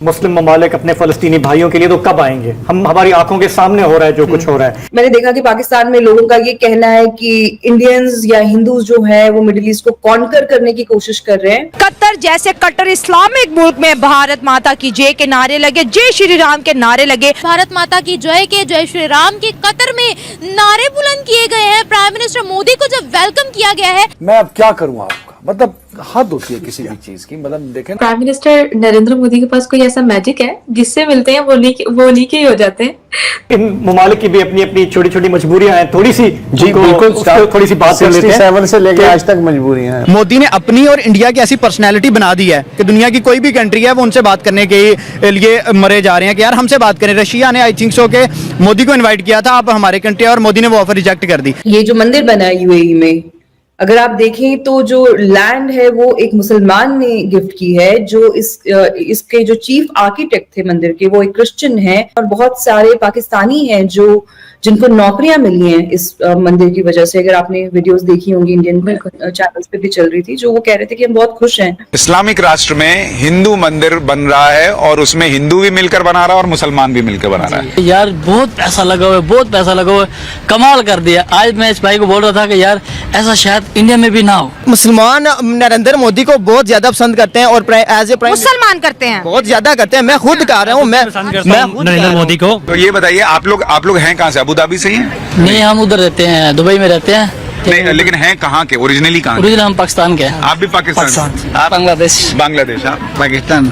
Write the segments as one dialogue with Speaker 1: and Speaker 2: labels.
Speaker 1: मुस्लिम ममालिक अपने फलस्तीनी भाइयों के लिए तो कब आएंगे? हमारी आंखों के सामने हो रहा है जो कुछ हो रहा है।
Speaker 2: मैंने देखा कि पाकिस्तान में लोगों का ये कहना है कि इंडियंस या हिंदूज जो है वो मिडिल ईस्ट को कॉन्कर करने की कोशिश कर रहे हैं।
Speaker 3: कतर जैसे कट्टर इस्लामिक मुल्क में भारत माता की जय के नारे लगे, जय श्री राम के नारे लगे,
Speaker 4: भारत माता की जय के, जय श्री राम के कतर में नारे बुलंद किए गए हैं। प्राइम मिनिस्टर मोदी को जब वेलकम किया गया है,
Speaker 5: मैं अब क्या करूँ आपका, मतलब हद होती है किसी भी चीज की। मतलब देखें,
Speaker 6: प्राइम मिनिस्टर नरेंद्र मोदी के पास कोई ऐसा मैजिक है जिससे मिलते हैं वो उन्हीं के ही हो जाते हैं।
Speaker 1: इन ममालिक की भी अपनी अपनी छोटी छोटी मजबूरियां हैं, थोड़ी सी
Speaker 5: जी बिल्कुल,
Speaker 1: थोड़ी सी बात कर लेते हैं।
Speaker 5: 67 से लेकर आज तक मजबूरियां हैं।
Speaker 7: मोदी ने अपनी और इंडिया की ऐसी पर्सनैलिटी बना दी है कि दुनिया की कोई भी कंट्री है वो उनसे बात करने के लिए मरे जा रहे हैं कि यार हमसे बात करें। रशिया ने आई थिंक सो के मोदी को इन्वाइट किया था, आप हमारे कंट्री, और मोदी ने वो ऑफर रिजेक्ट कर दी।
Speaker 2: ये जो मंदिर बना है यूएई में, अगर आप देखें तो जो लैंड है वो एक मुसलमान ने गिफ्ट की है। जो इसके जो चीफ आर्किटेक्ट थे मंदिर के, वो एक क्रिश्चियन है, और बहुत सारे पाकिस्तानी हैं जिनको नौकरियां मिली हैं इस मंदिर की वजह से। अगर आपने वीडियोस देखी होंगी, इंडियन चैनल्स पे भी चल रही थी, जो वो कह रहे थे कि हम बहुत खुश हैं।
Speaker 8: इस्लामिक राष्ट्र में हिंदू मंदिर बन रहा है और उसमें हिंदू भी मिलकर बना रहा है और मुसलमान भी मिलकर बना रहा है।
Speaker 9: यार बहुत पैसा लगा हुआ है, बहुत पैसा लगा हुआ है, कमाल कर दिया। आज मैं इस भाई को बोल रहा था कि यार ऐसा शायद इंडिया में भी ना हो।
Speaker 7: मुसलमान नरेंद्र मोदी को बहुत ज्यादा पसंद करते हैं और एज ए प्राइम
Speaker 3: मुसलमान करते हैं,
Speaker 7: बहुत ज्यादा करते हैं। मैं खुद कह रहा हूँ, मैं
Speaker 9: नरेंद्र मोदी को।
Speaker 8: तो ये बताइए, आप लोग हैं कहाँ से? अबू धाबी से ही हैं?
Speaker 9: नहीं, हम उधर रहते हैं, दुबई में रहते हैं।
Speaker 8: नहीं, लेकिन हैं कहाँ के? ओरिजिनली कहाँ के?
Speaker 9: ओरिजिनल हम पाकिस्तान के हैं।
Speaker 8: आप भी पाकिस्तान?
Speaker 9: आप बांग्लादेश।
Speaker 8: बांग्लादेश। आप
Speaker 9: पाकिस्तान।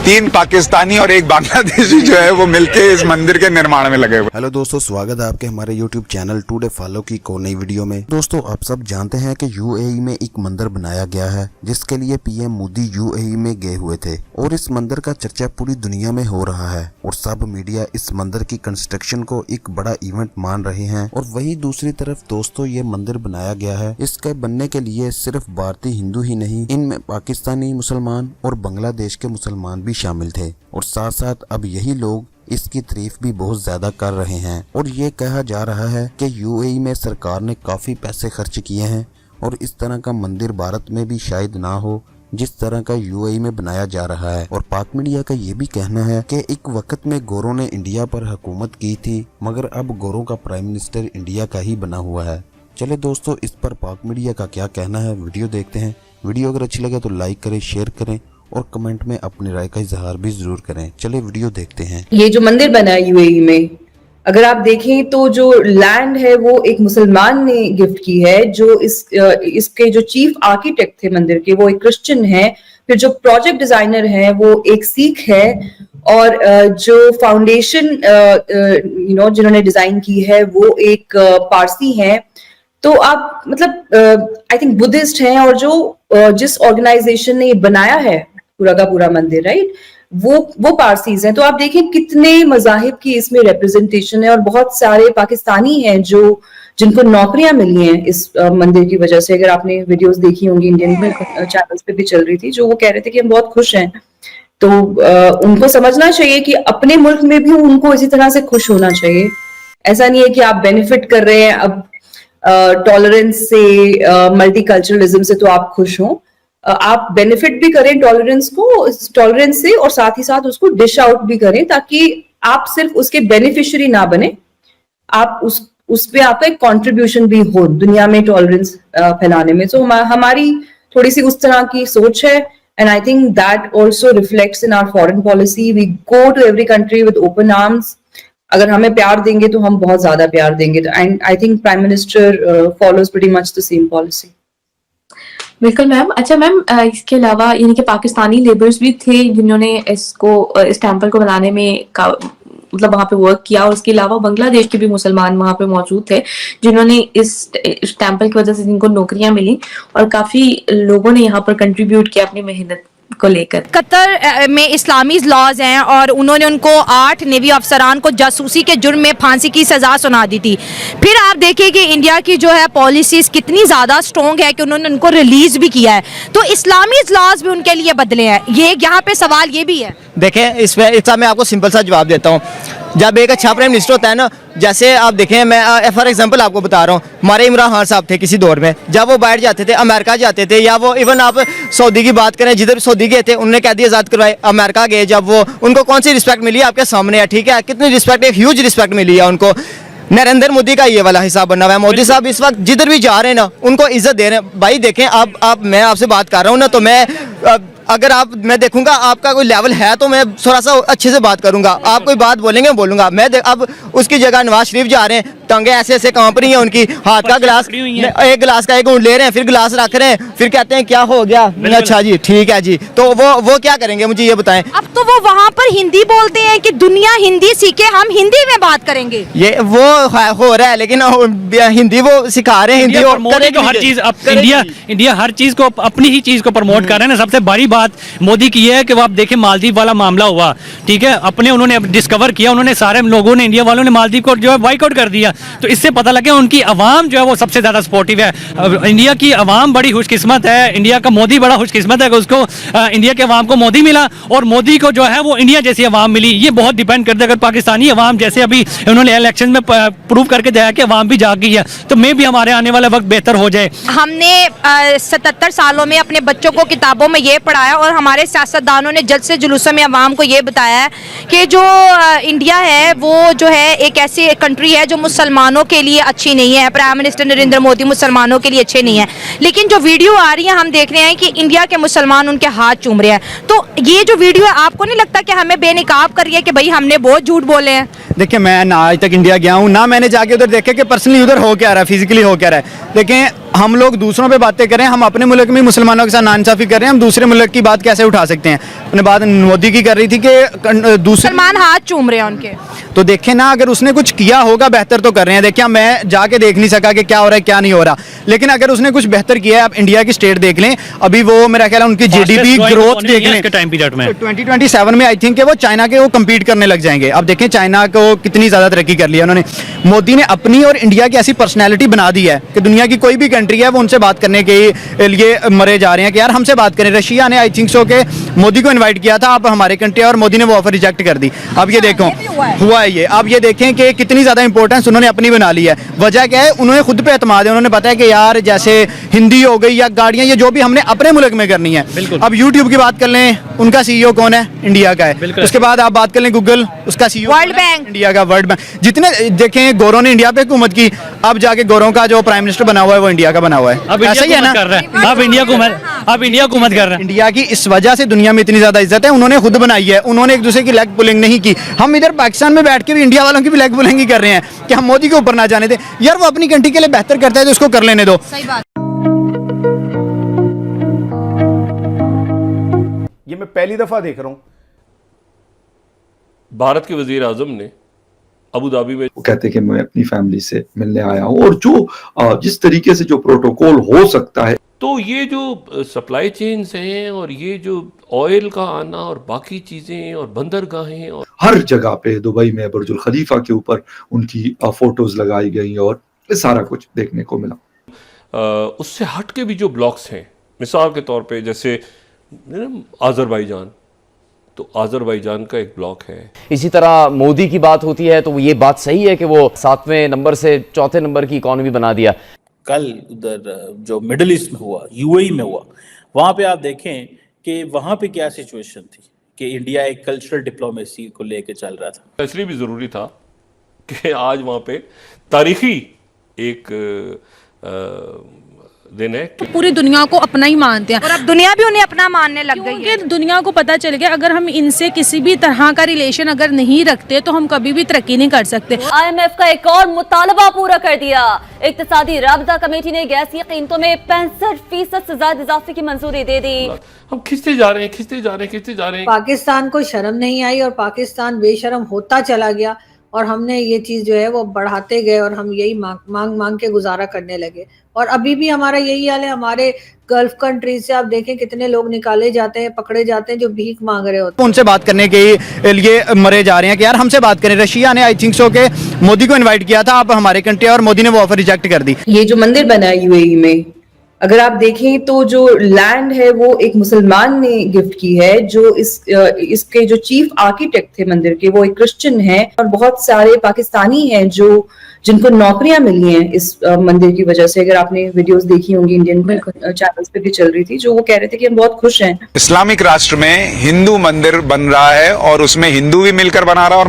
Speaker 8: तीन पाकिस्तानी और एक बांग्लादेशी जो है वो मिलके इस मंदिर के निर्माण में लगे हुए।
Speaker 10: हेलो दोस्तों, स्वागत है आपके हमारे YouTube चैनल टुडे फॉलो की को नई वीडियो में। दोस्तों, आप सब जानते हैं कि यूएई में एक मंदिर बनाया गया है जिसके लिए पीएम मोदी यूएई में गए हुए थे, और इस मंदिर का चर्चा पूरी दुनिया में हो रहा है और सब मीडिया इस मंदिर की कंस्ट्रक्शन को एक बड़ा इवेंट मान रहे हैं। और वही दूसरी तरफ दोस्तों, ये मंदिर बनाया गया है, इसके बनने के लिए सिर्फ भारतीय हिंदू ही नहीं, इनमें पाकिस्तानी मुसलमान और बांग्लादेश के मुसलमान भी शामिल थे। और साथ साथ अब यही लोग इसकी तारीफ भी बहुत ज्यादा कर रहे हैं, और ये कहा जा रहा है कि यूएई में सरकार ने काफी पैसे खर्च किए हैं और इस तरह का मंदिर भारत में भी शायद ना हो जिस तरह का यूएई में बनाया जा रहा है। और पाक मीडिया का ये भी कहना है कि एक वक्त में गोरों ने इंडिया पर हुकूमत की थी, मगर अब गोरों का प्राइम मिनिस्टर इंडिया का ही बना हुआ है। चले दोस्तों, इस पर पाक मीडिया का क्या कहना है, वीडियो देखते हैं। वीडियो अगर अच्छी लगे तो लाइक करें, शेयर करें और कमेंट में अपनी राय का इजहार भी जरूर करें। चले वीडियो देखते हैं।
Speaker 2: ये जो मंदिर बना है यूएई में, अगर आप देखें तो जो लैंड है वो एक मुसलमान ने गिफ्ट की है। जो इसके जो चीफ आर्किटेक्ट थे मंदिर के, वो एक क्रिश्चियन है। फिर जो प्रोजेक्ट डिजाइनर है वो एक सिख है, और जो फाउंडेशन जिन्होंने डिजाइन की है वो एक पारसी है। तो आप मतलब आई थिंक बुद्धिस्ट हैं, और जो जिस ऑर्गेनाइजेशन ने बनाया है पूरा का पूरा मंदिर, राइट, वो पारसीज हैं। तो आप देखें कितने मजाहिब की इसमें रिप्रेजेंटेशन है, और बहुत सारे पाकिस्तानी हैं जिनको नौकरियां मिली हैं इस मंदिर की वजह से। अगर आपने वीडियोस देखी होंगी, इंडियन चैनल्स पे भी चल रही थी, जो वो कह रहे थे कि हम बहुत खुश हैं। तो उनको समझना चाहिए कि अपने मुल्क में भी उनको इसी तरह से खुश होना चाहिए। ऐसा नहीं है कि आप बेनिफिट कर रहे हैं अब टॉलरेंस से, मल्टीकल्चरलिज्म से, तो आप खुश हों। आप बेनिफिट भी करें टॉलरेंस से, और साथ ही साथ उसको डिश आउट भी करें, ताकि आप सिर्फ उसके बेनिफिशियरी ना बने, आप उस पे आपका एक कंट्रीब्यूशन भी हो दुनिया में टॉलरेंस फैलाने में। तो हमारी थोड़ी सी उस तरह की सोच है, and I think that also reflects in our foreign policy. We go to every country with open arms. अगर हमें प्यार देंगे तो हम बहुत ज्यादा प्यार देंगे, and I think prime minister follows pretty much the same policy.
Speaker 6: बिल्कुल मैम। अच्छा मैम, इसके अलावा यानी कि पाकिस्तानी लेबर्स भी थे जिन्होंने इस टेम्पल को बनाने में मतलब वहाँ पे वर्क किया, और उसके अलावा बांग्लादेश के भी मुसलमान वहाँ पे मौजूद थे जिन्होंने इस टेम्पल की वजह से जिनको नौकरियां मिली, और काफी लोगों ने यहाँ पर कंट्रीब्यूट किया अपनी मेहनत को लेकर।
Speaker 3: कतर में इस्लामी लॉज हैं, और उन्होंने उनको 8 नेवी अफसरान को जासूसी के जुर्म में फांसी की सजा सुना दी थी। फिर आप देखिए कि इंडिया की जो है पॉलिसीज कितनी ज़्यादा स्ट्रॉन्ग है कि उन्होंने उनको रिलीज भी किया है। तो इस्लामी लॉज भी उनके लिए बदले हैं। ये यहाँ पे सवाल ये भी है।
Speaker 7: देखें, इसमें मैं आपको सिंपल सा जवाब देता हूँ। जब एक अच्छा प्राइम मिनिस्टर होता है ना, जैसे आप देखें, मैं फॉर एग्जांपल आपको बता रहा हूँ, हमारे इमरान खान साहब थे किसी दौर में, जब वो बाहर जाते थे, अमेरिका जाते थे, या वो इवन आप सऊदी की बात करें, जिधर सऊदी गए थे उन्होंने कैदी आज़ाद करवाए, अमेरिका गए जब वो, उनको कौन सी रिस्पेक्ट मिली आपके सामने है, ठीक है, कितनी रिस्पेक्ट, एक ह्यूज रिस्पेक्ट मिली है उनको। नरेंद्र मोदी का ये वाला हिसाब बना हुआ है। मोदी साहब इस वक्त जिधर भी जा रहे हैं ना, उनको इज्जत दे रहे हैं। भाई देखें, आप मैं आपसे बात कर रहा हूँ ना, तो अगर मैं देखूंगा आपका कोई लेवल है तो मैं थोड़ा सा अच्छे से बात करूंगा, आप कोई बात बोलेंगे बोलूंगा मैं। अब उसकी जगह नवाज शरीफ जा रहे हैं, टंगे ऐसे ऐसे कांप रही हैं उनकी, हाथ का गिलास, एक गिलास का एक घूंट ले रहे हैं, फिर गिलास रख रहे हैं, फिर कहते हैं क्या हो गया, अच्छा जी ठीक है जी, तो वो क्या करेंगे मुझे ये बताएं।
Speaker 3: अब तो वो वहाँ पर हिंदी बोलते हैं कि दुनिया हिंदी सीखे, हम हिंदी में बात करेंगे,
Speaker 7: ये वो हो रहा है, लेकिन हिंदी वो सिखा रहे हैं, हिंदी और
Speaker 9: हर चीज इंडिया हर चीज को, अपनी ही चीज को प्रमोट कर रहे हैं ना। सबसे बड़ी बात मोदी की है कि वो आप देखें, मालदीव वाला मामला हुआ, ठीक है, अपने उन्होंने डिस्कवर किया, उन्होंने सारे लोगों ने, इंडिया वालों ने मालदीव को जो है बाइकआउट कर दिया, तो इससे पता लगा उनकी आवाम जो है वो सबसे ज्यादा सपोर्टिव है। इंडिया की आवाम बड़ी खुशकिस्मत है, इंडिया का मोदी बड़ा खुशकिस्मत है कि उसको इंडिया के आवाम को मोदी मिला, और मोदी को जो है वो इंडिया जैसी आवाम मिली। ये बहुत डिपेंड करता है, अगर पाकिस्तानी आवाम जैसे अभी उन्होंने इलेक्शन में प्रूव करके दिया कि आवाम भी जाग गई है, तो मे भी हमारे आने वाला वक्त बेहतर हो जाए।
Speaker 3: हमने 77 सालों में अपने बच्चों को किताबों में ये पढ़ाया, और हमारे सियासतदानों ने जल्द से जुलूसों में अवाम को ये बताया है कि जो इंडिया है वो जो है एक ऐसी कंट्री है जो मुसलमानों के लिए अच्छी नहीं है। प्राइम मिनिस्टर नरेंद्र मोदी मुसलमानों के लिए अच्छे नहीं है, लेकिन जो वीडियो आ रही है हम देख रहे हैं कि इंडिया के मुसलमान उनके हाथ चूम रहे हैं। तो ये जो वीडियो है, आपको नहीं लगता कि हमें बेनकाब कर रही है कि भाई हमने बहुत झूठ बोले हैं?
Speaker 7: देखिए, मैं ना आज तक इंडिया गया हूँ, ना मैंने जाके उधर देखे कि पर्सनली उधर हो क्या रहा है, फिजिकली हो क्या रहा है। लेकिन हम लोग दूसरों पे बातें करें, हम अपने मुल्क में मुसलमानों के साथ नाइंसाफी कर रहे हैं, हम दूसरे मुल्क की बात कैसे उठा सकते हैं? अपने बात मोदी की कर रही थी कि दूसरे
Speaker 3: मुसलमान हाथ चूम रहे हैं उनके,
Speaker 7: तो देखें ना, अगर उसने कुछ किया होगा बेहतर तो कर रहे हैं। देखिए, मैं जाके देख नहीं सका कि क्या हो रहा है क्या नहीं हो रहा, लेकिन अगर उसने कुछ बेहतर किया है, आप इंडिया की स्टेट देख लें, अभी वो मेरा ख्याल है उनकी जीडीपी ग्रोथ देख लें,
Speaker 9: टाइम पीरियड में
Speaker 7: 2027 में आई थिंक वो चाइना के वो कम्पीट करने लग जाएंगे। अब देखें चाइना को कितनी ज्यादा तरक्की कर लिया उन्होंने। मोदी ने अपनी और इंडिया की ऐसी पर्सनैलिटी बना दी है कि दुनिया की कोई भी कंट्री है वो उनसे बात करने के लिए मरे जा रहे हैं कि यार हमसे बात करें। रशिया ने आई थिंक सो के मोदी को इन्वाइट किया था, आप हमारे कंट्री, और मोदी ने वो ऑफर रिजेक्ट कर दी। अब ये देखो हुआ है ये, अब ये देखें कि कितनी ज्यादा इंपॉर्टेंस उन्होंने अपनी बना ली है। वजह क्या है? उन्होंने खुद पे एतमाद है, उन्होंने पता है कि यार जैसे हिंदी हो गई या गाड़ियां, ये जो भी हमने अपने मुल्क में करनी है। अब यूट्यूब की बात कर लें, उनका सीईओ कौन है? इंडिया का है। उसके बाद आप बात कर लें गूगल, उसका सीईओ
Speaker 3: वर्ल्ड बैंक,
Speaker 7: इंडिया का, वर्ल्ड बैंक। जितने देखें गोरों ने इंडिया पे हुकूमत की, अब जाके गोरों का जो प्राइम मिनिस्टर बना हुआ है वो इंडिया का बना हुआ है। ऐसा ही है ना?
Speaker 9: अब इंडिया को मत कर रहे हैं।
Speaker 7: इंडिया की इस वजह से दुनिया में इतनी ज्यादा इज्जत है, उन्होंने खुद बनाई है, उन्होंने एक दूसरे की लेग पुलिंग नहीं की। हम इधर पाकिस्तान में बैठ के भी इंडिया वालों की भी लेग पुलिंग कर रहे हैं कि हम मोदी के ऊपर ना जाने दें। यार वो अपनी कंट्री के लिए बेहतर करता है तो उसको कर लेने दो।
Speaker 3: सही बात।
Speaker 5: ये मैं पहली दफा देख रहा हूँ।
Speaker 11: भारत के वजीर आजम ने अबू धाबी में,
Speaker 12: वो कहते हैं कि मैं अपनी फैमिली से मिलने आया हूं, और जो जिस तरीके से जो प्रोटोकॉल हो सकता है,
Speaker 11: तो ये जो सप्लाई चेन्स हैं और ये जो ऑयल का आना और बाकी चीजें और बंदरगाहें, और
Speaker 12: हर जगह पे दुबई में बुर्जुल खलीफा के ऊपर उनकी फोटोज लगाई गई और सारा कुछ देखने को मिला।
Speaker 11: उससे हट के भी जो ब्लॉक्स हैं, मिसाल के तौर पे जैसे आज़रबाईजान, तो आज़रबाईजान का एक ब्लॉक है।
Speaker 13: इसी तरह मोदी की बात होती है तो ये बात सही है कि वो 7वें नंबर से 4थे नंबर की इकॉनमी बना दिया।
Speaker 14: कल उधर जो मिडिल ईस्ट में हुआ, यूएई में हुआ, वहाँ पे आप देखें कि वहाँ पे क्या सिचुएशन थी कि इंडिया एक कल्चरल डिप्लोमेसी को लेके चल रहा था।
Speaker 11: इसलिए भी ज़रूरी था कि आज वहाँ पे तारीखी एक दिन है कि
Speaker 4: पूरी दुनिया को अपना ही मानते हैं,
Speaker 3: और अब दुनिया भी उन्हें अपना मानने लग गई है।
Speaker 4: दुनिया को पता चल गया अगर हम इनसे किसी भी तरह का रिलेशन अगर नहीं रखते तो हम कभी भी तरक्की नहीं कर सकते।
Speaker 15: IMF का एक और मुतालबा पूरा कर दिया। इक्तिसादी राबता कमेटी ने गैस की कीमतों में 65% से ज्यादा इजाफे की मंजूरी दे दी।
Speaker 11: हम खिंचते जा रहे हैं।
Speaker 16: पाकिस्तान को शर्म नहीं आई और पाकिस्तान बेशर्म होता चला गया, और हमने ये चीज जो है वो बढ़ाते गए और हम यही मांग के गुजारा करने लगे। और अभी भी हमारा यही हाल है। हमारे गल्फ कंट्रीज से आप देखें कितने लोग निकाले जाते हैं, पकड़े जाते हैं जो भीख मांग रहे होते हैं।
Speaker 7: उनसे बात करने के लिए मरे जा रहे हैं कि यार हमसे बात करें। रशिया ने आई थिंक सो के मोदी को इन्वाइट किया था, आप हमारे कंट्री, और मोदी ने वो ऑफर रिजेक्ट कर दी।
Speaker 2: ये जो मंदिर बना है यूएई में, अगर आप देखें तो जो लैंड है वो एक मुसलमान ने गिफ्ट की है, जो इसके जो चीफ आर्किटेक्ट थे मंदिर के वो एक क्रिश्चियन है, और बहुत सारे पाकिस्तानी हैं जो जिनको नौकरियां मिली हैं इस मंदिर की वजह से। अगर आपने वीडियोस देखी होंगी इंडियन चैनल्स पे भी चल रही थी, जो वो कह रहे थे कि हम बहुत खुश हैं।
Speaker 8: इस्लामिक राष्ट्र में हिंदू मंदिर बन रहा है और उसमें हिंदू भी मिलकर बना रहा है और